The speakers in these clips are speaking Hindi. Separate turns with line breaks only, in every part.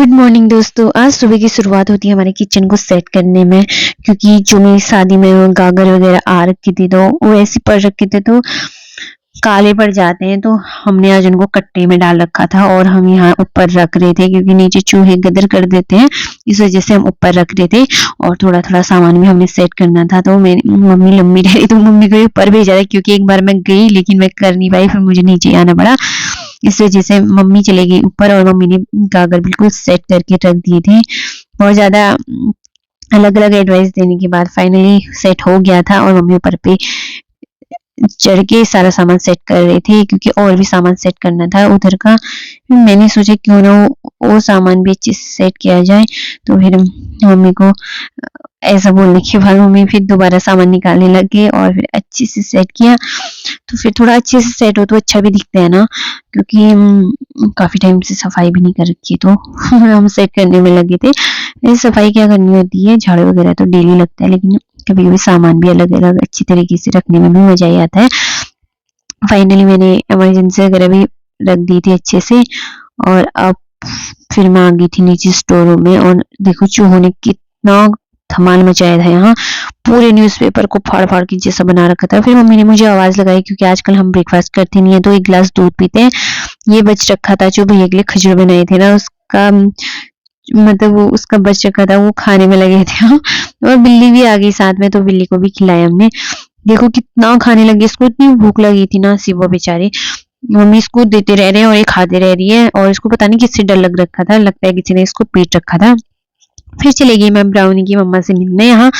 गुड मॉर्निंग दोस्तों। आज सुबह की शुरुआत होती है हमारे किचन को सेट करने में, क्योंकि जो मेरी शादी में गागर वगैरह आ रखी थी तो वो ऐसे पड़ रखे थे तो काले पड़ जाते हैं। तो हमने आज उनको कट्टे में डाल रखा था और हम यहाँ ऊपर रख रहे थे, क्योंकि नीचे चूहे गदर कर देते हैं, इस वजह से हम ऊपर रख रहे थे। और थोड़ा थोड़ा सामान भी हमने सेट करना था। तो मेरी मम्मी लंबी रही तो मम्मी को ऊपर भेजा था, क्योंकि एक बार मैं गई लेकिन मैं कर नहीं पाई, फिर मुझे नीचे आना पड़ा। इस वजह से मम्मी चले गई ऊपर और मम्मी ने गागर बिल्कुल सेट करके रख दिए थे। बहुत ज्यादा अलग अलग एडवाइस देने के बाद फाइनली सेट हो गया था और मम्मी ऊपर पे चढ़ के सारा सामान सेट कर रहे थे, क्योंकि और भी सामान सेट करना था उधर का। मैंने सोचा क्यों ना वो सामान भी अच्छे से सेट किया जाए। तो फिर मम्मी को ऐसा बोलने के बाद मम्मी फिर दोबारा सामान निकालने लगे और फिर अच्छे से सेट किया। तो फिर थोड़ा अच्छे से सेट हो तो अच्छा भी दिखता है ना, क्योंकि काफी टाइम से सफाई भी नहीं कर रखी, तो हम सेट करने में लगे थे। सफाई क्या करनी होती है, झाड़ू वगैरह तो डेली लगता है, लेकिन कभी कभी सामान भी अलग अलग अच्छी तरीके से रखने में भी मजा ही आता है। फाइनली मैंने इमरजेंसी वगैरह भी रख दी थी अच्छे से। और अब फिर मैं आ गई थी नीचे स्टोर रूम में, और देखो चूहों ने कितना धमाल मचाया था यहाँ। पूरे न्यूज़पेपर को फाड़ फाड़ के जैसा बना रखा था। फिर मम्मी ने मुझे आवाज लगाई, क्योंकि आजकल हम ब्रेकफास्ट करते नहीं है तो एक गिलास दूध पीते हैं। ये बच रखा था जो भैया के लिए खजूर बनाए थे ना, उसका मतलब वो उसका बच रखा था, वो खाने में लगे थे। और बिल्ली भी आ गई साथ में, तो बिल्ली को भी खिलाया हमने। देखो कितना खाने लगी, इसको इतनी भूख लगी थी ना, सिर्फ वो बेचारी। मम्मी इसको देते रह रहे हैं और ये खाते रह रही है, और इसको पता नहीं किससे डर लग रखा था, लगता है किसी ने इसको पीट रखा था। फिर चले गई मैं ब्राउनी की मम्मा से मिलने। यहाँ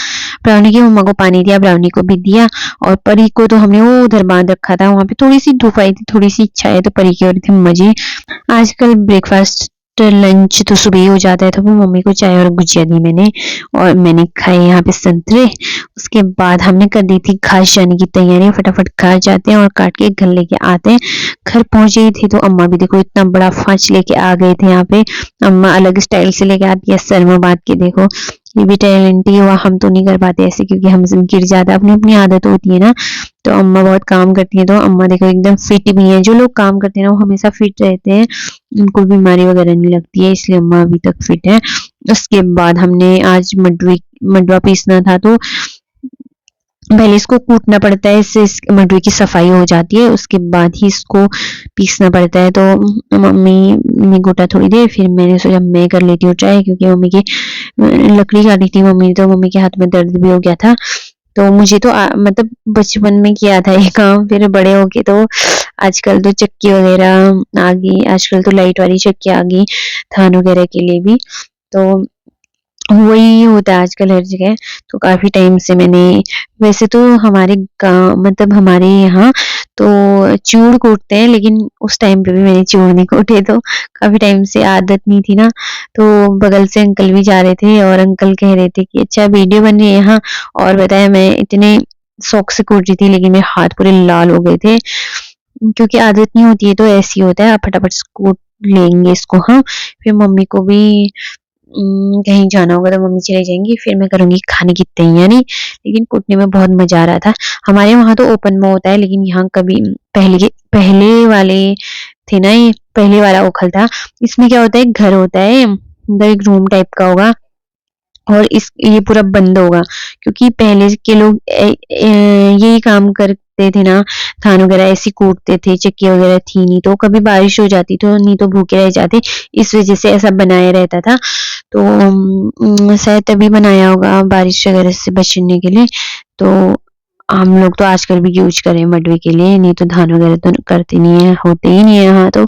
ब्राउनी की मम्मा को पानी दिया, ब्राउनी को भी दिया, और परी को तो हमने वो उधर बांध रखा था। वहां पे थोड़ी सी धूप आई थी, थोड़ी सी इच्छा है, तो परी की हो रही थी मजे। आजकल ब्रेकफास्ट लंच तो सुबह ही हो जाता है, तो फिर मम्मी को चाय और गुजिया दी मैंने, और मैंने खाए यहाँ पे संतरे। उसके बाद हमने कर दी थी घास जाने की तैयारी। फटाफट घास जाते हैं और काट के घर लेके आते हैं। घर पहुंचे थे तो अम्मा भी देखो इतना बड़ा फांच लेके आ गए थे। यहाँ पे अम्मा अलग स्टाइल से लेके आती है, सर में बांध के। देखो ये भी टैलेंट ही हुआ, हम तो नहीं कर पाते ऐसे, क्योंकि हमसे गिर जाता है, अपनी अपनी आदत होती है ना। तो अम्मा बहुत काम करती है, तो अम्मा देखो एकदम फिट भी है। जो लोग काम करते हैं ना वो हमेशा फिट रहते हैं, उनको बीमारी वगैरह नहीं लगती है, इसलिए अम्मा अभी तक फिट है। उसके बाद हमने आज मंडुआ पीसना था, तो पहले इसको कूटना पड़ता है, इससे इस मंडुए की सफाई हो जाती है, उसके बाद ही इसको पीसना पड़ता है। तो मम्मी ने कूटा थोड़ी देर, फिर मैंने सोचा मैं कर लेती हूँ ट्राई, क्योंकि मम्मी की लकड़ी काटी थी मम्मी, तो मम्मी के हाथ में दर्द भी हो गया था। तो मुझे तो मतलब बचपन में किया था ये काम, फिर बड़े होके तो आजकल तो चक्की वगैरह आ गई, आजकल तो लाइट वाली चक्की आ गई धान वगैरह के लिए भी। तो वही होता है आजकल हर जगह। तो काफी टाइम से मैंने, वैसे तो हमारे गांव मतलब हमारे यहाँ तो चूड़ कूटते हैं, लेकिन उस टाइम पे भी मैंने चूड़ नहीं कूटे, तो काफी टाइम से आदत नहीं थी ना। तो बगल से अंकल भी जा रहे थे और अंकल कह रहे थे कि अच्छा वीडियो बन रही है यहाँ, और बताया मैं इतने शौक से कूट रही थी, लेकिन मेरे हाथ पूरे लाल हो गए थे, क्योंकि आदत नहीं होती है। तो ऐसे ही होता है, आप फटाफट से कूट लेंगे इसको। हाँ, फिर मम्मी को भी कहीं जाना होगा तो मम्मी चले जाएंगी, फिर मैं करूंगी खाने की तैयारी। लेकिन कूटने में बहुत मजा आ रहा था। हमारे वहां तो ओपन में होता है, लेकिन यहाँ कभी पहले वाले थे ना, ये पहले वाला ओखल था। इसमें क्या होता है, घर होता है, अंदर एक रूम टाइप का होगा, और इस ये पूरा बंद होगा, क्योंकि पहले के लोग यही काम करते थे ना, धान वगैरह ऐसे कूटते थे, चक्की वगैरह थी नहीं, तो कभी बारिश हो जाती तो नहीं तो भूखे रह जाते, इस वजह से ऐसा बनाया रहता था। तो शायद तभी बनाया होगा, बारिश वगैरह से बचने के लिए। तो हम लोग तो आजकल भी यूज करें मडवे के लिए, नहीं तो धान वगैरह तो करते नहीं है, होते ही नहीं है यहाँ, तो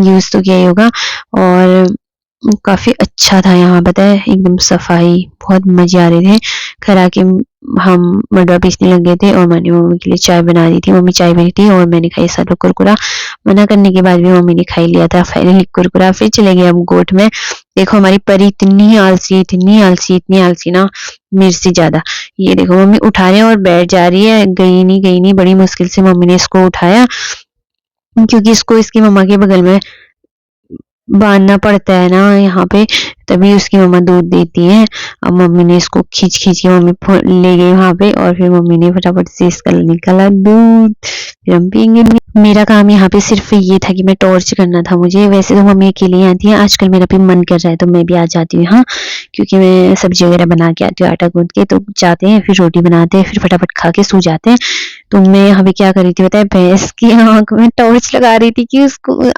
यूज तो किया ही होगा। और काफी अच्छा था यहाँ, पता है, एकदम सफाई, बहुत मजे आ रहे थे। घर आके हम मंडुआ पीसने लग गए थे, और मैंने मम्मी के लिए चाय बना दी थी। मम्मी चाय बनी थी और मैंने खाई साथ में कुरकुरा। मना करने के बाद भी मम्मी ने खाई लिया था फाइनली कुरकुरा। फिर चले गए हम गोठ में। देखो हमारी परी इतनी आलसी, इतनी आलसी, इतनी आलसी ना, मेरे से ज्यादा। ये देखो मम्मी उठा रहे हैं और बैठ जा रही है, गई नहीं गई नहीं, बड़ी मुश्किल से मम्मी ने इसको उठाया, क्योंकि इसको इसकी मम्मा के बगल में बांधना पड़ता है ना यहाँ पे, तभी उसकी मम्मा दूध देती है। अब मम्मी ने इसको खींच खींच के मम्मी ले गई वहां पे, और फिर मम्मी ने फटाफट से इसका निकाला दूध, फिर हम पियेंगे। मेरा काम यहाँ पे सिर्फ ये था कि मैं टॉर्च करना था मुझे। वैसे तो मम्मी अकेली आती है, आजकल मेरा भी मन कर रहा है तो मैं भी आ जाती हूँ यहाँ, क्योंकि मैं सब्जी वगैरह बना के आती हूँ आटा गूंथ के। तो जाते हैं, फिर रोटी बनाते हैं, फिर फटाफट खा के सो जाते हैं। तो मैं यहाँ पे क्या कर रही थी पता है, भैंस की आंख में टॉर्च लगा रही थी कि उसको,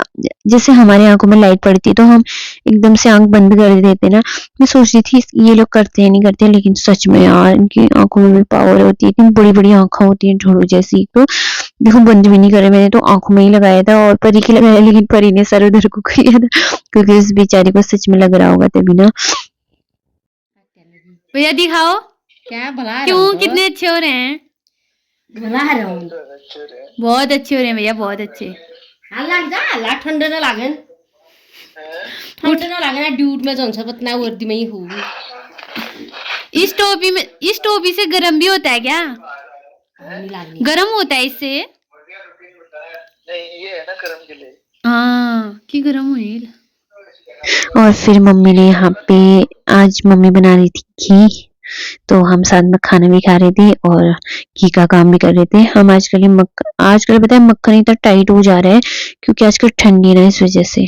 जैसे हमारे आंखों में लाइट पड़ती है तो हम एकदम से आंख बंद कर देते ना। मैं सोच रही थी ये लोग करते हैं नहीं करते, लेकिन सच में यार इनकी आंखों में भी पावर होती है, इतनी बड़ी बड़ी आंखें होती हैं ढोड़ू जैसी। तो देखो बंद भी नहीं करे, मैंने तो आंखों में ही लगाया था, और परी की लगाया, लेकिन परी ने सर उधर को किया था, क्योंकि उस बेचारी को सच में लग रहा होगा तभी ना।
भैया दिखाओ
क्या भला
क्यों, कितने अच्छे हो रहे हैं।
भला
बहुत अच्छे हो रहे हैं भैया, बहुत अच्छे।
हाला ठंड न लागेन, ठंड न लागेन, ड्यूट में जाऊँ पतना वर्दी में ही हूँ।
इस टोपी से गर्म भी होता है क्या? गर्म होता है इससे?
नहीं, ये है ना गरम के लिए।
हाँ कि गर्म हुई।
और फिर मम्मी ने यहाँ पे, आज मम्मी बना रही थी घी, तो हम साथ में खाना भी खा रहे थे और घी का काम भी कर रहे थे। हम आजकल पता है मक्खन इतना टाइट हो जा रहा है, क्योंकि आजकल ठंडी है ना, इस वजह से।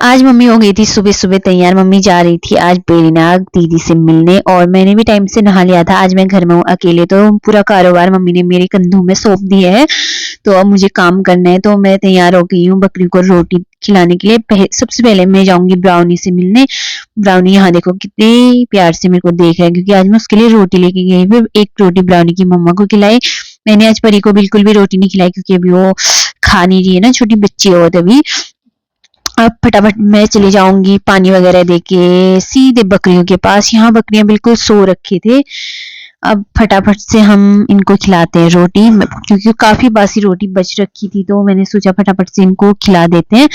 आज मम्मी हो गई थी सुबह सुबह तैयार। मम्मी जा रही थी आज बेरीनाग दीदी से मिलने, और मैंने भी टाइम से नहा लिया था। आज मैं घर में हूँ अकेले, तो पूरा कारोबार मम्मी ने मेरे कंधों में सौंप दिया है, तो अब मुझे काम करना है। तो मैं तैयार हो गई हूँ बकरी को रोटी खिलाने के लिए। सबसे पहले मैं जाऊंगी ब्राउनी से मिलने। ब्राउनी यहाँ देखो कितने प्यार से मेरे को देख रहा है, क्योंकि आज मैं उसके लिए रोटी लेके गई। फिर एक रोटी ब्राउनी की मम्मा को खिलाई। मैंने आज परी को बिल्कुल भी रोटी नहीं खिलाई, क्योंकि अभी वो खा नहीं रही है ना, छोटी बच्ची हो तभी। अब फटाफट मैं चली जाऊंगी पानी वगैरह देके सीधे बकरियों के पास। यहाँ बकरियां बिल्कुल सो रखे थे। अब फटाफट से हम इनको खिलाते हैं रोटी, क्योंकि काफी बासी रोटी बच रखी थी, तो मैंने सोचा फटाफट से इनको खिला देते हैं।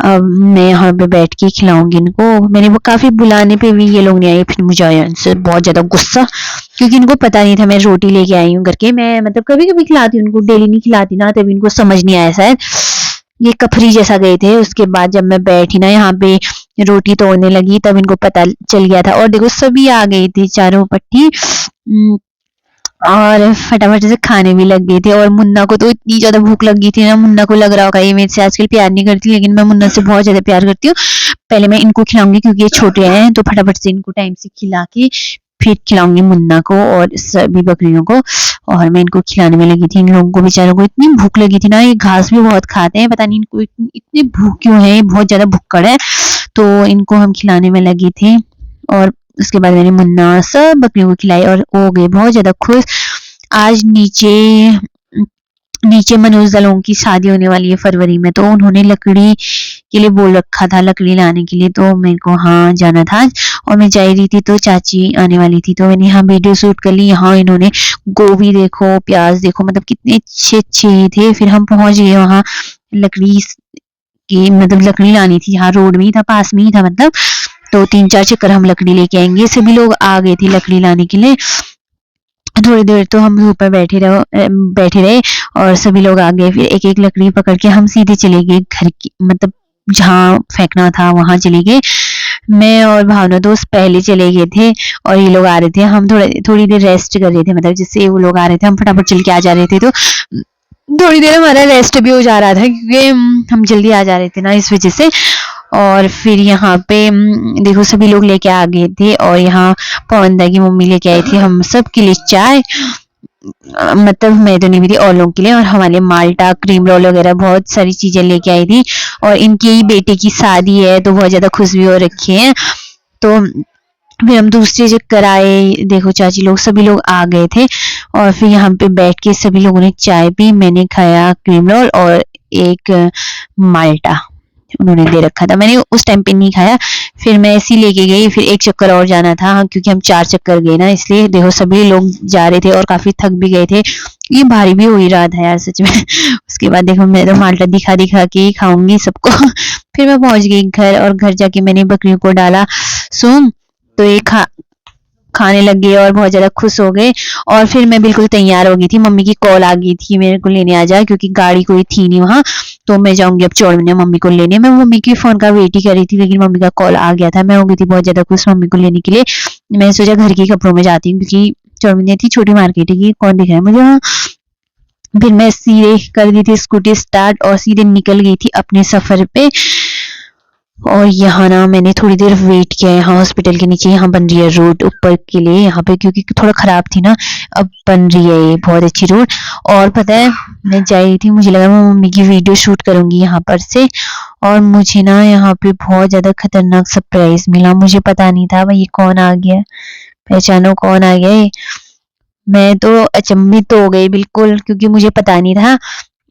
अब मैं यहाँ पे बैठ के खिलाऊंगी इनको। मैंने वो काफी बुलाने पे भी ये लोग नहीं आए, फिर मुझे आया इनसे बहुत ज्यादा गुस्सा, क्योंकि इनको पता नहीं था मैं रोटी लेके आई हूँ करके। मैं मतलब कभी कभी खिलाती हूँ उनको, डेली नहीं खिलाती ना, तभी इनको समझ नहीं आया शायद। ये कफरी जैसा गए थे। उसके बाद जब मैं बैठी ना यहाँ पे रोटी तोड़ने लगी, तब इनको पता चल गया था। और देखो सभी आ गए थे चारों पट्टी, और फटाफट से खाने भी लग गए थे। और मुन्ना को तो इतनी ज्यादा भूख लगी थी ना, मुन्ना को लग रहा होगा ये मेरे से आजकल प्यार नहीं करती, लेकिन मैं मुन्ना से बहुत ज्यादा प्यार करती हूँ। पहले मैं इनको खिलाऊंगी क्योंकि ये छोटे हैं, तो फटाफट से इनको टाइम से खिला के फिर खिलाऊंगी मुन्ना को और सभी बकरियों को। और मैं इनको खिलाने में लगी थी। इन लोगों को बेचारों को इतनी भूख लगी थी ना, ये घास भी बहुत खाते हैं, पता नहीं इनको इतनी भूख क्यों है, बहुत ज्यादा भुक्कड़ है। तो इनको हम खिलाने में लगे थे, और उसके बाद मैंने मुन्ना सब बकरियों को खिलाई और हो गए बहुत ज्यादा खुश। आज नीचे मनोज दलों की शादी होने वाली है फरवरी में, तो उन्होंने लकड़ी के लिए बोल रखा था, लकड़ी लाने के लिए, तो मेरे को हाँ जाना था। और मैं जा रही थी तो चाची आने वाली थी, तो मैंने यहाँ वीडियो शूट कर ली। यहाँ इन्होंने गोभी देखो, प्याज देखो, मतलब कितने अच्छे अच्छे थे। फिर हम पहुंच गए वहां लकड़ी की, मतलब लकड़ी लानी थी। यहाँ रोड में ही था, पास में ही था मतलब। तो 3-4 चक्कर हम लकड़ी लेके आएंगे। सभी लोग आ गए थे लकड़ी लाने के लिए। थोड़ी देर तो हम ऊपर बैठे रहे और सभी लोग आ गए। फिर एक एक लकड़ी पकड़ के हम सीधे चले गए घर की, मतलब जहाँ फेंकना था वहां चले गए। मैं और भावना दोस्त पहले चले गए थे और ये लोग आ रहे थे। हम थोड़ी देर रेस्ट कर रहे थे, मतलब जिससे वो लोग आ रहे थे हम फटाफट चल के आ जा रहे थे। तो थोड़ी देर हमारा रेस्ट भी हो जा रहा था, क्योंकि हम जल्दी आ जा रहे थे ना, इस वजह से। और फिर यहाँ पे देखो सभी लोग लेके आ गए थे, और यहाँ पवनदा की मम्मी लेके आई थी हम सब के लिए चाय, मतलब मैं तो नहीं पीती, और लोगों के लिए। और हमारे माल्टा, क्रीम रोल वगैरह बहुत सारी चीजें लेके आई थी। और इनके बेटे की शादी है, तो बहुत ज्यादा खुश भी हो रखी है। तो फिर हम दूसरे चक्कर आए, देखो चाची लोग सभी लोग आ गए थे। और फिर यहाँ पे बैठ के सभी लोगों ने चाय पी। मैंने खाया क्रीम रोल और एक माल्टा उन्होंने दे रखा था, मैंने उस टाइम पे नहीं खाया। फिर मैं ऐसे ही लेके गई। फिर एक चक्कर और जाना था, क्योंकि हम 4 चक्कर गए ना, इसलिए देखो सभी लोग जा रहे थे और काफी थक भी गए थे। ये भारी भी हो ही रहा था यार सच में। उसके बाद देखो मैं तो माल्टा दिखा दिखा के ही खाऊंगी सबको। फिर मैं पहुंच गई घर, और घर जाके मैंने बकरियों को डाला सून, तो ये खाने लग गए और बहुत ज्यादा खुश हो गए। और फिर मैं बिल्कुल तैयार हो गई थी, मम्मी की कॉल आ गई थी मेरे को लेने आ जा, क्योंकि गाड़ी कोई थी नहीं वहां। तो मैं जाऊंगी अब चौड़वनी मम्मी को लेने। मैं मम्मी की फोन का वेट ही कर रही थी, लेकिन मम्मी का कॉल आ गया था। मैं हो गई थी बहुत ज्यादा खुश मम्मी को लेने के लिए। मैंने सोचा घर के कपड़ों में जाती हूँ, क्योंकि चौड़वनी थी छोटी मार्केट है कि कौन दिख रहा है मुझे वहाँ। फिर मैं सीधे कर दी थी स्कूटी स्टार्ट और सीधे निकल गई थी अपने सफर पे। और यहाँ ना मैंने थोड़ी देर वेट किया यहाँ हॉस्पिटल के नीचे। यहाँ बन रही है रोड ऊपर के लिए यहाँ पे, क्योंकि थोड़ा खराब थी ना, अब बन रही है ये बहुत अच्छी रोड। और पता है मैं जा रही थी, मुझे लगा मैं मम्मी की वीडियो शूट करूंगी यहाँ पर से, और मुझे ना यहाँ पे बहुत ज्यादा खतरनाक सरप्राइज मिला। मुझे पता नहीं था भाई ये कौन आ गया, पहचानो कौन आ गया ये। मैं तो अचंभित हो गई बिल्कुल, क्योंकि मुझे पता नहीं था।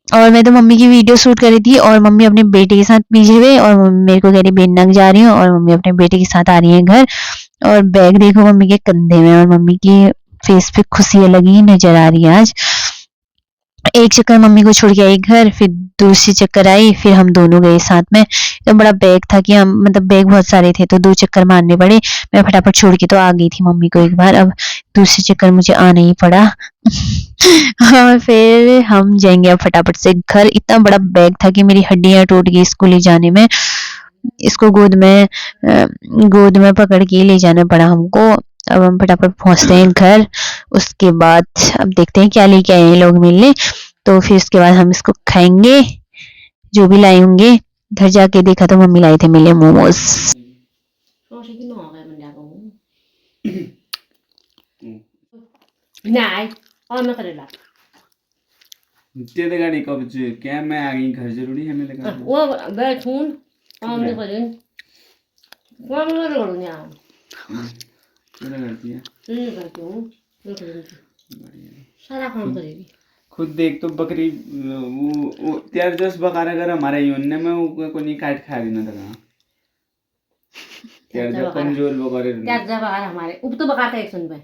और मैं तो मम्मी की वीडियो शूट कर रही थी और मम्मी अपने बेटे के साथ पीछे हुए, और मेरे को कह रही बेनंग जा रही हूँ, और मम्मी अपने बेटे के साथ आ रही है घर। और बैग देखो मम्मी के कंधे में, और मम्मी की फेस पे खुशी अलग ही नजर आ रही है आज। एक चक्कर मम्मी को छोड़ के आई घर, फिर दूसरी चक्कर आई, फिर हम दोनों गए साथ में। तो बड़ा बैग था कि हम मतलब बैग बहुत सारे थे, तो 2 चक्कर मारने पड़े। मैं फटाफट छोड़ के तो आ गई थी मम्मी को एक बार, अब दूसरे चक्कर मुझे आना ही पड़ा। और फिर हम जाएंगे अब फटाफट से घर। इतना बड़ा बैग था कि मेरी हड्डियां टूट गई इसको ले जाने में। इसको गोद में पकड़ के ले जाना पड़ा हमको। अब हम फटाफट पहुंचते हैं घर। उसके बाद अब देखते हैं क्या लेके आए हैं लोग मिलने, तो फिर उसके बाद हम इसको खाएंगे जो भी लाए होंगे। घर जाके देखा तो मम्मी लाए थे मिले मोमोज।
नहीं और मैं करेला
तेरे गाड़ी कब से क्या मैं आ गई घर जरूरी है मेरे घर
वो बैठूं और मैं करें वो मैं करूँ यार
मेरा करती है
करती हूँ मैं करूँगी सारा काम करेगी
खुद देख तो बकरी वो त्यार जस बकार अगर हमारे यूनियन में वो को नहीं काट खा रही ना था त्यार जब कमजोर बकरे
त्यार जब बकार हमारे उप तो बकाता एक सुन पे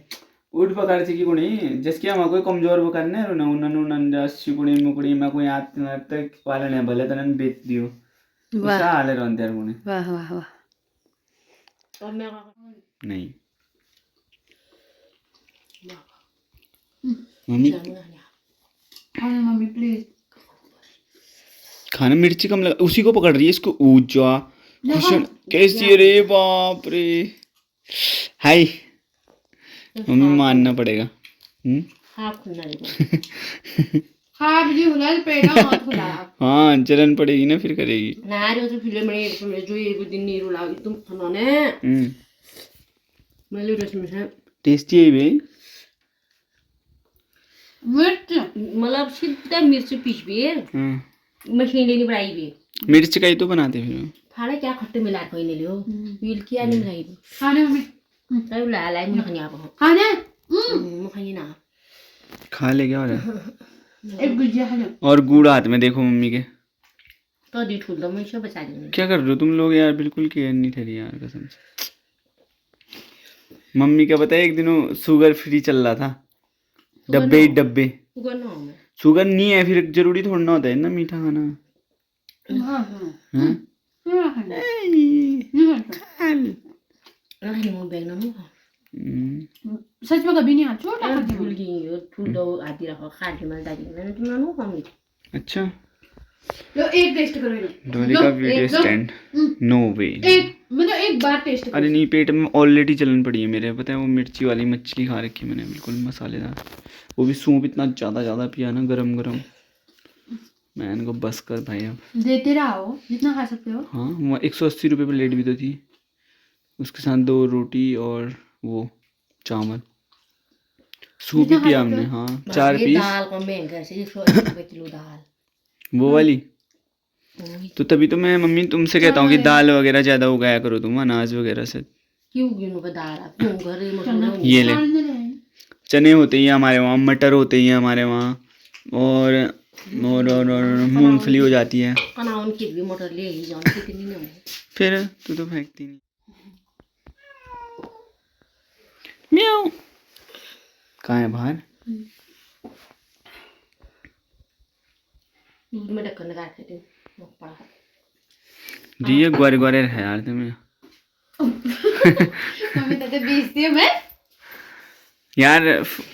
उठ बकार से की कोनी जिसकी हम कोई कमजोर बकार ने रोना उन्नन उन्नन जस कुड़ी मुकुड़ी में कोई आत तक पालन है भले तनन बेच दियो उसका हाल है रोन त्यार कोनी
वाह वाह वाह।
और मैं
नहीं मम्मी
मम्मी प्लीज
खाना मिर्ची कम लगा उसी को पकड़ रही है इसको ऊंचा कुशन कैसी है रे बाप रे हाय मम्मी मानना पड़ेगा
हाथ खुलना देखो
हाँ जी खुला पेट हाथ खुला
हाँ जलन पड़ेगी ना फिर करेगी
ना रे तो फिल्म में जो एक दिन नीरू लागी तुम खाने मैं ले रही हूँ
टेस्टी है भाई
मिर्च
मतलब सीधा मिर्च पीस भी मशीन लेनी पड़ाई भी
मिर्च का ही तो बनाते फिर
थाने क्या खट्टे मिला कोई नहीं लियो पील किया नहीं मिलाई
खाने मम्मी
अरे ला ला मुझे खाने आप
खाने
खाइए ना
खा ले क्या हो रहा है
एक गुजिया खा लो
और गुड़ हाथ में देखो मम्मी के
तो दी ठुल दो मैं इसे बचा दूंगी
क्या कर रहे हो तुम लोग यार बिल्कुल केयर नहीं ठहरी यार कसम से मम्मी क्या पता है एक दिन शुगर फ्री चल रहा था डब्बे ही डब्बे
शुगर ना हो मैं
शुगर नहीं है फिर जरूरी थोड़ा ना होता है ना मीठा खाना हाँ
नहीं वो बैग ना हो
सच में कभी नहीं आ छोटा
भूल गई ठुल दो आदि रखो खा के मैं दादी मैंने तुम ना हो खाऊंगी
अच्छा
लो एक टेस्ट करो लो
डोली का वीडियो स्टैंड नो वे
एक मतलब एक बार टेस्ट
अरे नहीं पेट में ऑलरेडी जलन पड़ी है मेरे पता है वो मिर्ची वाली मछली खा रखी मैंने बिल्कुल मसालेदार वो भी सूप इतना ज़्यादा पिया ना गरम गरम मैं इनको बस कर भाई अब
देते रहो जितना खा सकते हो
हाँ वो 180 रुपये प्लेट भी तो थी उसके साथ 2 रोटी और वो चावल सूप ही पिया हमने हाँ 4 पीस
दाल को महंगा से 180 रुपए किलो दाल
वो वाली तो तभी तो मैं मम्मी तुमसे कहता हूँ कि दाल वगैरह ज़्यादा उगाया करो तुम अनाज वगैरह से
क्यों गिनो पे दाल आप क्यों घर में
ये ले चने होते ही हमारे वहाँ मटर होते ही हमारे वहाँ और मूंगफली हो जाती है
खाना उनकी भी मोटर ले ही जाओ कितनी ना
फिर तू तो फेंकती नहीं म्याऊ कहाँ है बाहर
मैं ढक्कन लगा के दी
जी ये ग्वारे ग्वारे है यार तुम्हें
मम्मी तो बेचती है मैं
यार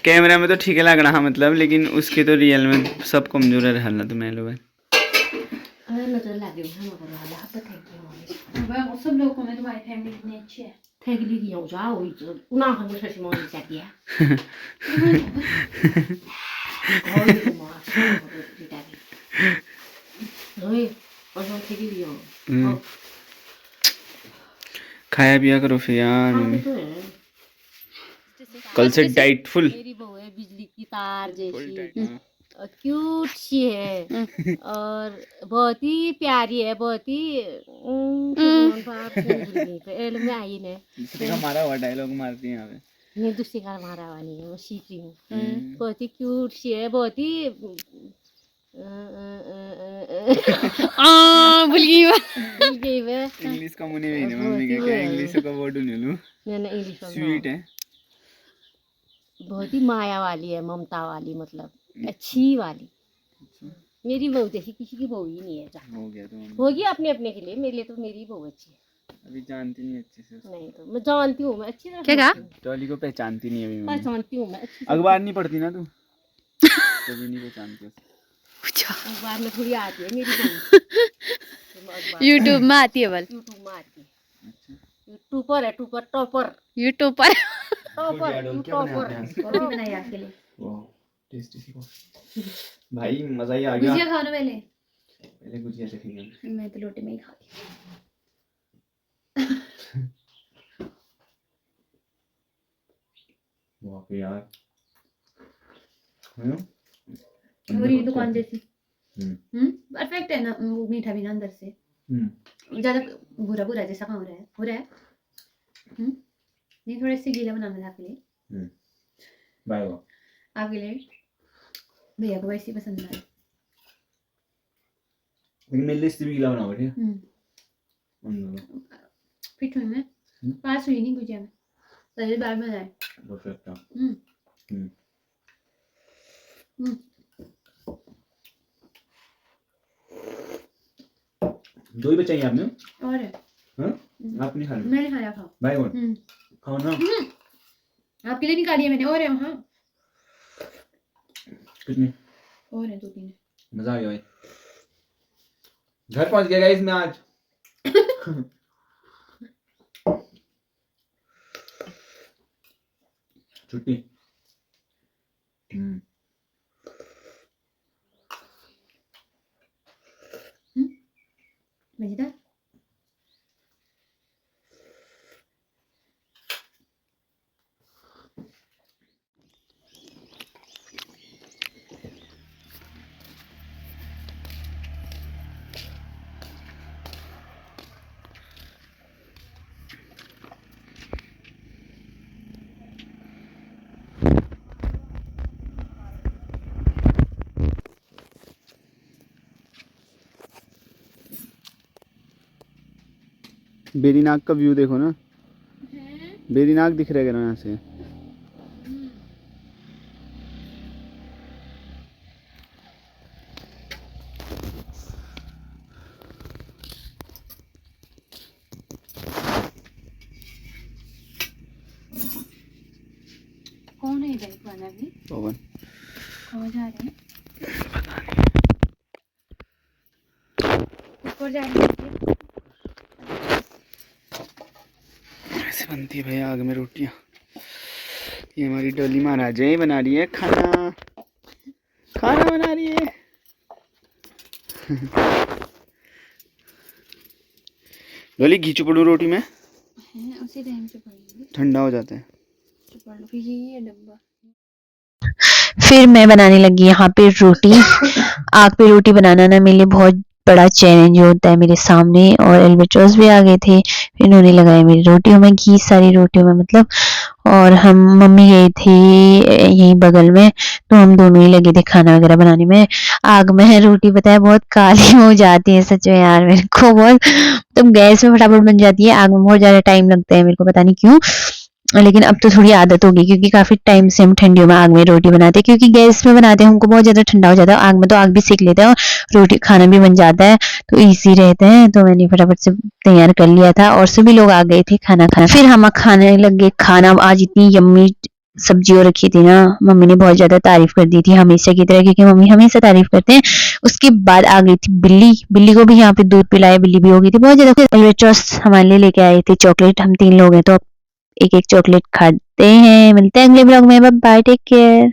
कैमरा में तो ठीक है लग रहा मतलब लेकिन उसके तो रियल में सब कमजोर है हालत में लो भाई
नजर लगे हम कर वाला हप थे कि
अब सब लोगों में तुम्हारी फैमिली कितनी अच्छी है।
थे कि लिखी हो जा हो उना हम से मोनी चाहिए कोई तो मार बेटा ओए और हम थे कि लियो
खाया पिया करो फिर यार। कल से डाइट फुल।
मेरी बहू है बिजली की तार जैसी और क्यूट सी है और बहुत ही प्यारी है, बहुत ही एल में आई ने
दूसरे का मारा हुआ डायलॉग मारती है यहाँ पे।
नहीं दूसरी का मारा हुआ नहीं है, मैं सीख रही हूँ। बहुत ही क्यूट सी है, बहुत ही भूल गई मैं
इंग्लिश का मुने में मम्मी के क्या इंग्लिश का वर्ड नहीं
इंग्लिश
स्वीट है।
बहुत ही माया वाली है, ममता वाली, मतलब अच्छी वाली। मेरी बहू जैसी किसी की बहू ही नहीं है।
हो गया तो
होगी अपने अपने के लिए, मेरे लिए तो मेरी बहू अच्छी है।
अभी जानती नहीं अच्छे से।
नहीं तो मैं जानती हूँ, मैं अच्छी तरह
क्या कहा?
डॉली को पहचानती नहीं अभी। मैं
पहचानती हूँ मैं अच्छी।
अखबार नहीं पढ़ती ना तू तभी नहीं पहचानती उसे।
अखबार में थोड़ी आती है मेरी बहू।
यूट्यूब में आती है बल।
यूट्यूब में आती है। टूपर है, टूपर टॉपर
यूट्यूब पर
टॉपर बनाई आपके लिए।
टेस्टी सी भाई मजा ही आ गया।
गुजिया खाओ ना पहले।
पहले गुजिया चखेंगे।
मैं तो रोटी में ही खाती
वाह यार
और ये दुकान जैसी। परफेक्ट है ना, वो मीठा भी ना अंदर से। ज्यादा भूरा भूरा जैसा कहाँ हो रहा है नहीं, थोड़ा सी गीला बनाना था आपके लिए।
बाय
आपके लिए भैया को वैसे पसंद आया।
लेकिन मेरे लिए भी गीला बनाओ ठीक है।
फिट हुई मैं पास हुई नहीं गुजिया में, पहले बार में आए।
परफेक्ट। दो ही बचाई आपने?
और है
आप नहीं खा रहे?
मैंने खाया। खाओ
बाय खाओ ना।
आपके लिए निकाली है मैंने। और है वहाँ
कितनी
और है 2-3।
मजा आ गया भाई। घर पहुंच गया गाइस मैं आज। छुट्टी।
मजेदार।
बेरीनाग का व्यू देखो ना। बेरीनाग दिख रहा है यहाँ से।
कौन है इधर वाला भी?
पवन।
कहाँ जा रहे हैं?
पता नहीं।
ऊपर जा रहे हैं।
ऐसे बनती है भाई आग में रोटियां। ये हमारी डोली महाराज है, बना रही है खाना। खाना बना रही है। डोली घी चुपड़ू रोटी में
उसी टाइम से पड़ेगी,
ठंडा हो जाता है।
चुपड़ लो। यही है डब्बा।
फिर मैं बनाने लगी यहाँ पे रोटी। आग पे रोटी बनाना ना मेरे लिए बहुत बड़ा चैलेंज होता है मेरे सामने। और एल्बेट्रॉस भी आ गए थे, फिर इन्होंने लगाया मेरी रोटियों में घी, सारी रोटियों में मतलब। और हम मम्मी गए थे यहीं बगल में, तो हम दोनों ही लगे थे खाना वगैरह बनाने में। आग में रोटी पता है बहुत काली हो जाती है सच में यार, मेरे को बहुत। तो गैस में फटाफट बन जाती है, आग में बहुत ज्यादा टाइम लगता है मेरे को, पता नहीं क्यों। लेकिन अब तो थोड़ी आदत होगी क्योंकि काफी टाइम से हम ठंडियों में आग में रोटी बनाते हैं, क्योंकि गैस में बनाते हैं हमको बहुत ज्यादा ठंडा हो जाता है। आग में तो आग भी सेक लेते हैं और रोटी खाना भी बन जाता है, तो इजी रहते हैं। तो मैंने फटाफट से तैयार कर लिया था और सभी लोग आ गए थे खाना खाना। फिर हम खाने लग गए खाना। आज इतनी यम्मी सब्जी और रखी थी ना, मम्मी ने बहुत ज्यादा तारीफ कर दी थी हमेशा की तरह, क्योंकि मम्मी हमेशा तारीफ करते हैं। उसके बाद आ गई थी बिल्ली, बिल्ली को भी यहाँ पे दूध पिलाया, बिल्ली भी हो गई थी बहुत ज्यादा। एल्वेट्रॉस हमारे लिए लेके आए थे चॉकलेट, हम 3 लोग हैं तो एक एक चॉकलेट खाते हैं। मिलते हैं अगले ब्लॉग में, बाय, टेक केयर।